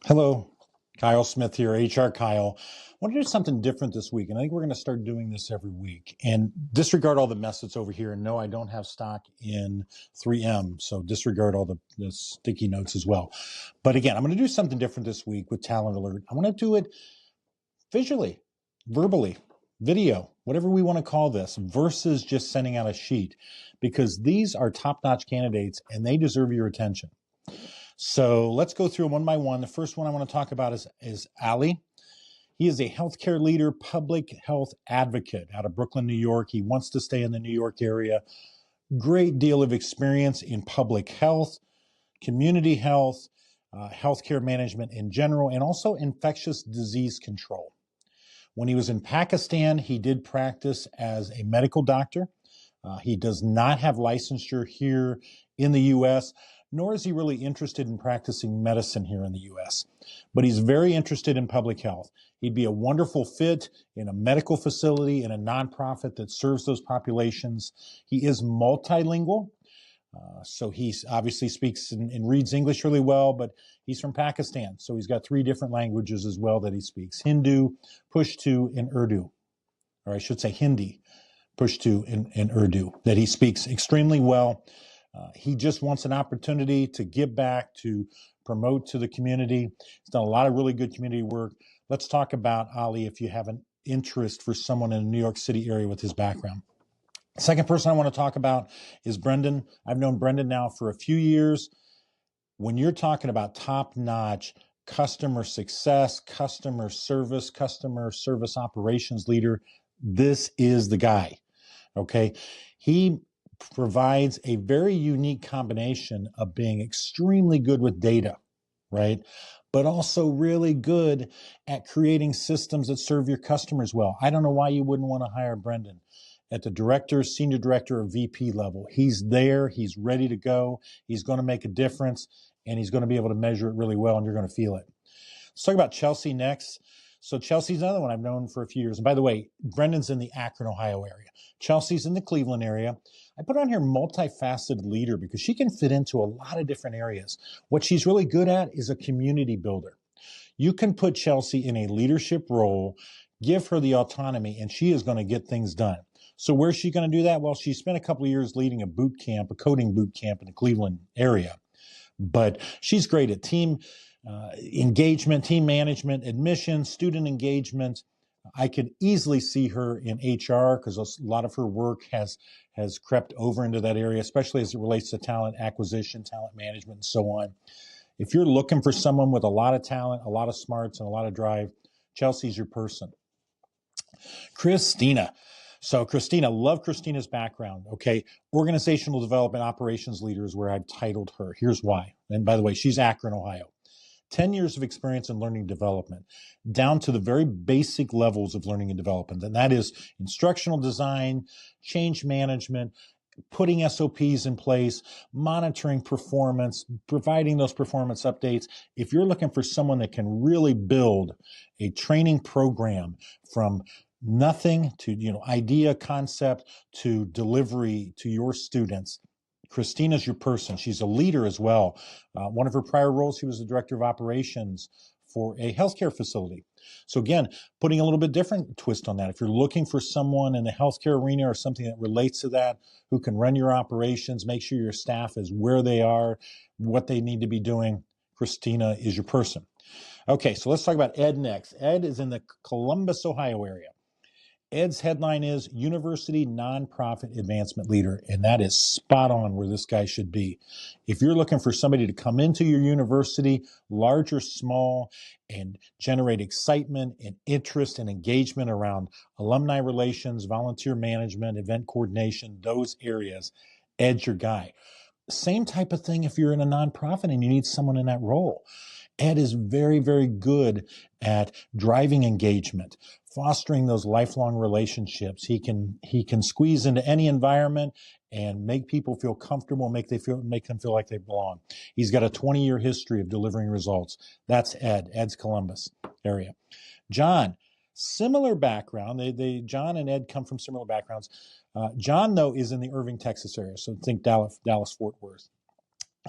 Hello, Kyle Smith here, HRKyle. I want to do something different this week, and I think we're going to start doing this every week. And disregard all the mess that's over here. And no, I don't have stock in 3M, so disregard all the sticky notes as well. But again, I'm going to do something different this week with Talent Alert. I want to do it visually, verbally, video, whatever we want to call this, versus just sending out a sheet, because these are top-notch candidates and they deserve your attention. So let's go through them one by one. The first one I want to talk about is Ali. He is a healthcare leader, public health advocate out of Brooklyn, New York. He wants to stay in the New York area. Great deal of experience in public health, community health, healthcare management in general, and also infectious disease control. When he was in Pakistan, he did practice as a medical doctor. He does not have licensure here in the U.S., nor is he really interested in practicing medicine here in the U.S., but he's very interested in public health. He'd be a wonderful fit in a medical facility, in a nonprofit that serves those populations. He is multilingual, so he obviously speaks and reads English really well, but he's from Pakistan, so he's got 3 different languages as well that he speaks: Hindu, Pushto, and Urdu, or I should say Hindi, Pushto, and Urdu, that he speaks extremely well. He just wants an opportunity to give back, to promote to the community. He's done a lot of really good community work. Let's talk about Ali if you have an interest for someone in the New York City area with his background. Second person I want to talk about is Brendan. I've known Brendan now for a few years. When you're talking about top-notch customer success, customer service operations leader, this is the guy, okay? He provides a very unique combination of being extremely good with data, right? But also really good at creating systems that serve your customers well. I don't know why you wouldn't want to hire Brendan at the director, senior director, or VP level. He's there. He's ready to go. He's going to make a difference, and he's going to be able to measure it really well, and you're going to feel it. Let's talk about Chelsea next. So Chelsea's another one I've known for a few years. And by the way, Brendan's in the Akron, Ohio area. Chelsea's in the Cleveland area. I put on here multifaceted leader because she can fit into a lot of different areas. What she's really good at is a community builder. You can put Chelsea in a leadership role, give her the autonomy, and she is going to get things done. So where's she going to do that? Well, she spent a couple of years leading a boot camp, a coding boot camp in the Cleveland area. But she's great at team engagement, team management, admissions, student engagement. I could easily see her in HR because a lot of her work has crept over into that area, especially as it relates to talent acquisition, talent management, and so on. If you're looking for someone with a lot of talent, a lot of smarts, and a lot of drive, Chelsea's your person. Christina. So Christina, love Christina's background, okay? Organizational development operations leader is where I've titled her. Here's why. And by the way, she's Akron, Ohio. 10 years of experience in learning development, down to the very basic levels of learning and development. And that is instructional design, change management, putting SOPs in place, monitoring performance, providing those performance updates. If you're looking for someone that can really build a training program from nothing to, idea, concept to delivery to your students, Christina's your person. She's a leader as well. One of her prior roles, she was the director of operations for a healthcare facility. So again, putting a little bit different twist on that. If you're looking for someone in the healthcare arena or something that relates to that, who can run your operations, make sure your staff is where they are, what they need to be doing, Christina is your person. Okay, so let's talk about Ed next. Ed is in the Columbus, Ohio area. Ed's headline is University Nonprofit Advancement Leader, and that is spot on where this guy should be. If you're looking for somebody to come into your university, large or small, and generate excitement and interest and engagement around alumni relations, volunteer management, event coordination, those areas, Ed's your guy. Same type of thing if you're in a nonprofit and you need someone in that role. Ed is very, very good at driving engagement, fostering those lifelong relationships. He can squeeze into any environment and make people feel comfortable, make them feel like they belong. He's got a 20-year history of delivering results. That's Ed. Ed's Columbus area. John, similar background. John and Ed come from similar backgrounds. John, though, is in the Irving, Texas area. So think Dallas, Fort Worth.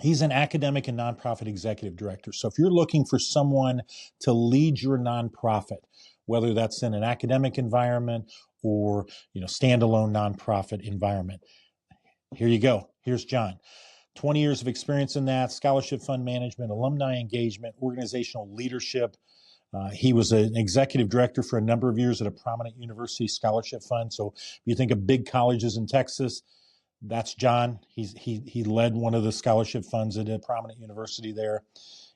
He's an academic and nonprofit executive director. So if you're looking for someone to lead your nonprofit, whether that's in an academic environment or standalone nonprofit environment, here you go. Here's John. 20 years of experience in that, scholarship fund management, alumni engagement, organizational leadership. He was an executive director for a number of years at a prominent university scholarship fund. So if you think of big colleges in Texas, that's John. He led one of the scholarship funds at a prominent university there.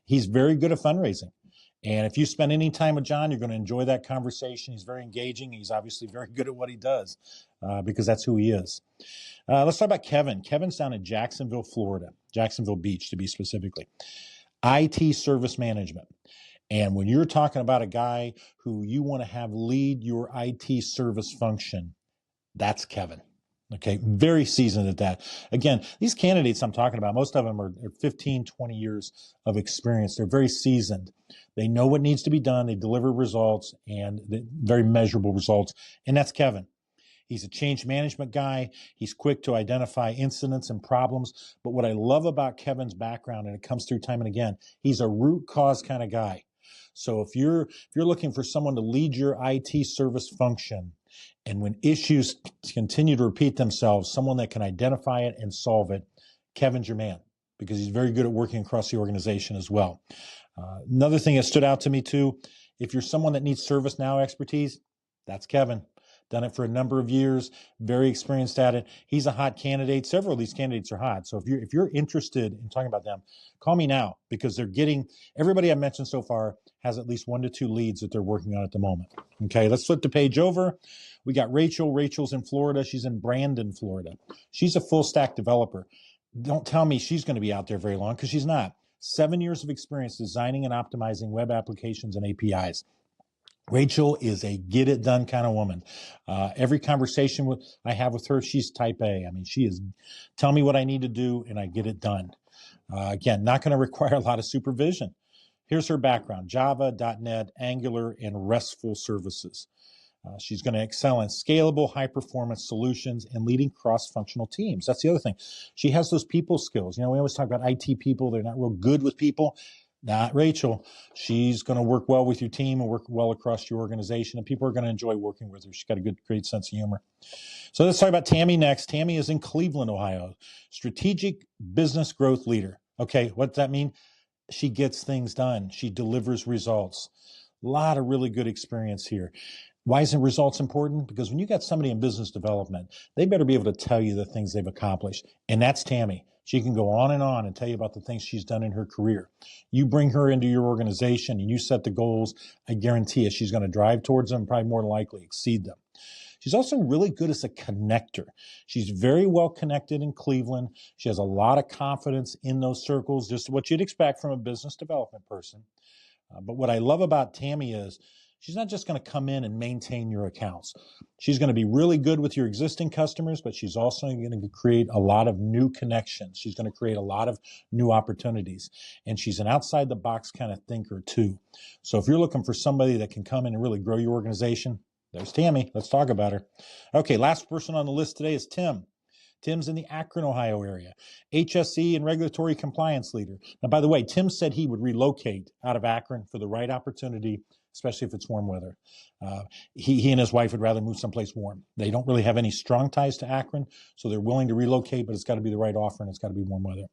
He's very good at fundraising. And if you spend any time with John, you're going to enjoy that conversation. He's very engaging. He's obviously very good at what he does because that's who he is. Let's talk about Kevin. Kevin's down in Jacksonville, Florida, Jacksonville Beach to be specifically. IT service management. And when you're talking about a guy who you want to have lead your IT service function, that's Kevin. Okay, very seasoned at that. Again, these candidates I'm talking about, most of them are 15, 20 years of experience. They're very seasoned. They know what needs to be done. They deliver results and very measurable results. And that's Kevin. He's a change management guy. He's quick to identify incidents and problems. But what I love about Kevin's background, and it comes through time and again, he's a root cause kind of guy. So if you're looking for someone to lead your IT service function, and when issues continue to repeat themselves, someone that can identify it and solve it, Kevin's your man because he's very good at working across the organization as well. Another thing that stood out to me too, if you're someone that needs ServiceNow expertise, that's Kevin. Done it for a number of years, very experienced at it. He's a hot candidate. Several of these candidates are hot. So if you're interested in talking about them, call me now because everybody I mentioned so far has at least 1 to 2 leads that they're working on at the moment. Okay, let's flip the page over. We got Rachel. Rachel's in Florida. She's in Brandon, Florida. She's a full stack developer. Don't tell me she's going to be out there very long because she's not. 7 years of experience designing and optimizing web applications and APIs. Rachel is a get it done kind of woman. Every conversation I have with her, she's type A. I mean, she is tell me what I need to do and I get it done. Again, not going to require a lot of supervision. Here's her background: Java, .NET, Angular, and RESTful services. She's going to excel in scalable, high-performance solutions and leading cross-functional teams. That's the other thing. She has those people skills. We always talk about IT people. They're not real good with people. Not Rachel. She's going to work well with your team and work well across your organization, and people are going to enjoy working with her. She's got a great sense of humor. So let's talk about Tammy next. Tammy is in Cleveland, Ohio. Strategic business growth leader. Okay, what does that mean? She gets things done. She delivers results. A lot of really good experience here. Why isn't results important? Because when you got somebody in business development, they better be able to tell you the things they've accomplished. And that's Tammy. She can go on and tell you about the things she's done in her career. You bring her into your organization and you set the goals, I guarantee you she's going to drive towards them, probably more than likely exceed them. She's also really good as a connector. She's very well connected in Cleveland. She has a lot of confidence in those circles, just what you'd expect from a business development person. But what I love about Tammy is she's not just going to come in and maintain your accounts. She's going to be really good with your existing customers, but she's also going to create a lot of new connections. She's going to create a lot of new opportunities. And she's an outside the box kind of thinker too. So if you're looking for somebody that can come in and really grow your organization, there's Tammy. Let's talk about her. Okay, last person on the list today is Tim. Tim's in the Akron, Ohio area, HSE and regulatory compliance leader. Now, by the way, Tim said he would relocate out of Akron for the right opportunity, especially if it's warm weather. He and his wife would rather move someplace warm. They don't really have any strong ties to Akron, so they're willing to relocate, but it's got to be the right offer and it's got to be warm weather.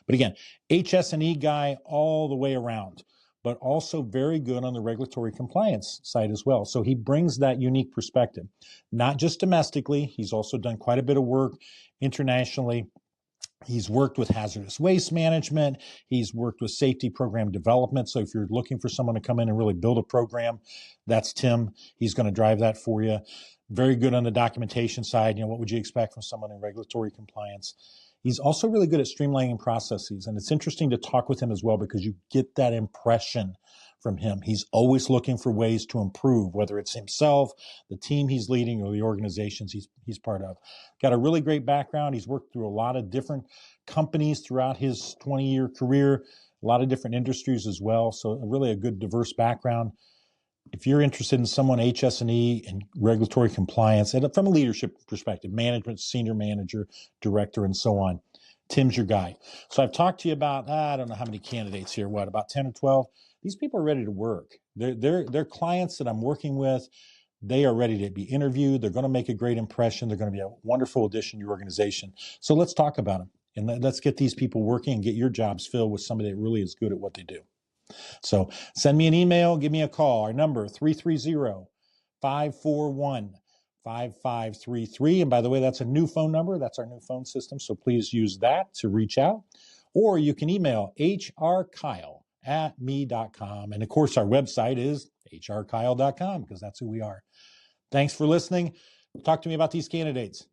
But again, HS&E guy all the way around, but also very good on the regulatory compliance side as well. So he brings that unique perspective, not just domestically. He's also done quite a bit of work internationally. He's worked with hazardous waste management. He's worked with safety program development. So if you're looking for someone to come in and really build a program, that's Tim. He's going to drive that for you. Very good on the documentation side. What would you expect from someone in regulatory compliance? He's also really good at streamlining processes. And it's interesting to talk with him as well because you get that impression from him. He's always looking for ways to improve, whether it's himself, the team he's leading, or the organizations he's part of. Got a really great background. He's worked through a lot of different companies throughout his 20-year career, a lot of different industries as well. So really a good diverse background. If you're interested in someone HS&E and regulatory compliance, and from a leadership perspective, management, senior manager, director, and so on, Tim's your guy. So I've talked to you about, I don't know how many candidates here, about 10 or 12. These people are ready to work. They're clients that I'm working with. They are ready to be interviewed. They're going to make a great impression. They're going to be a wonderful addition to your organization. So let's talk about them. And let's get these people working and get your jobs filled with somebody that really is good at what they do. So send me an email, give me a call. Our number, 330-541-5533. And by the way, that's a new phone number. That's our new phone system. So please use that to reach out. Or you can email HRKyle@me.com. And of course, our website is HRKyle.com because that's who we are. Thanks for listening. Talk to me about these candidates.